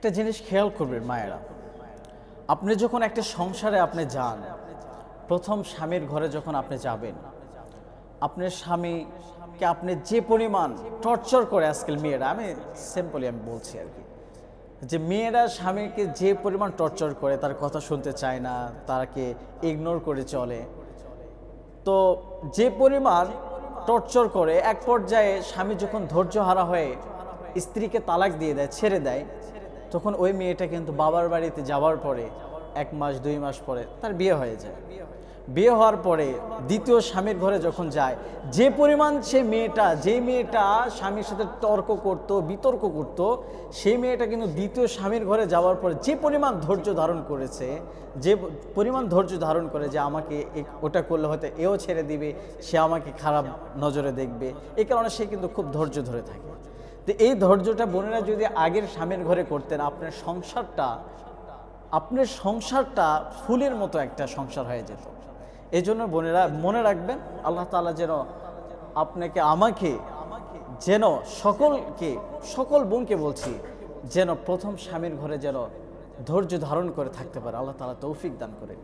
একটা জিনিস খেয়াল করবেন মায়েরা, আপনি যখন একটা সংসারে আপনি যান, প্রথম স্বামীর ঘরে যখন আপনি যাবেন, আপনার স্বামীকে আপনি যে পরিমাণ টর্চার করে, আজকাল মেয়েরা, আমি সিম্পলি বলছি আর কি, যে মেয়েরা স্বামীকে যে পরিমাণ টর্চার করে, তার কথা শুনতে চায় না, তাকে ইগনোর করে চলে, তো যে পরিমাণ টর্চার করে এক পর্যায়ে স্বামী যখন ধৈর্যহারা হয়ে স্ত্রীকে তালাক দিয়ে দেয়, ছেড়ে দেয়, তখন ওই মেয়েটা কিন্তু বাবার বাড়িতে যাওয়ার পরে 1 মাস 2 মাস পরে তার বিয়ে হয়ে যায়। বিয়ে হওয়ার পরে দ্বিতীয় স্বামীর ঘরে যখন যায়, যে পরিমাণ যেই মেয়েটা স্বামীর সাথে তর্ক করত, বিতর্ক করত, সেই মেয়েটা কিন্তু দ্বিতীয় স্বামীর ঘরে যাওয়ার পরে যে পরিমাণ ধৈর্য ধারণ করেছে, যে পরিমাণ ধৈর্য ধারণ করে যে আমাকে ওটা করলে হয়তো এও ছেড়ে দিবে, সে আমাকে খারাপ নজরে দেখবে, এই কারণে সে কিন্তু খুব ধৈর্য ধরে থাকে। তো এই ধৈর্যটা বোনেরা যদি আগের স্বামীর ঘরে করতেন, আপনার সংসারটা ফুলের মতো একটা সংসার হয়ে যেত। এই জন্য বোনেরা মনে রাখবেন, আল্লাহ তাআলা যেন আপনাকে, আমাকে, যেন সকল বোনকে বলছি, যেন প্রথম স্বামীর ঘরে যেন ধৈর্য ধারণ করে থাকতে পারে। আল্লাহ তাআলা তৌফিক দান করেন।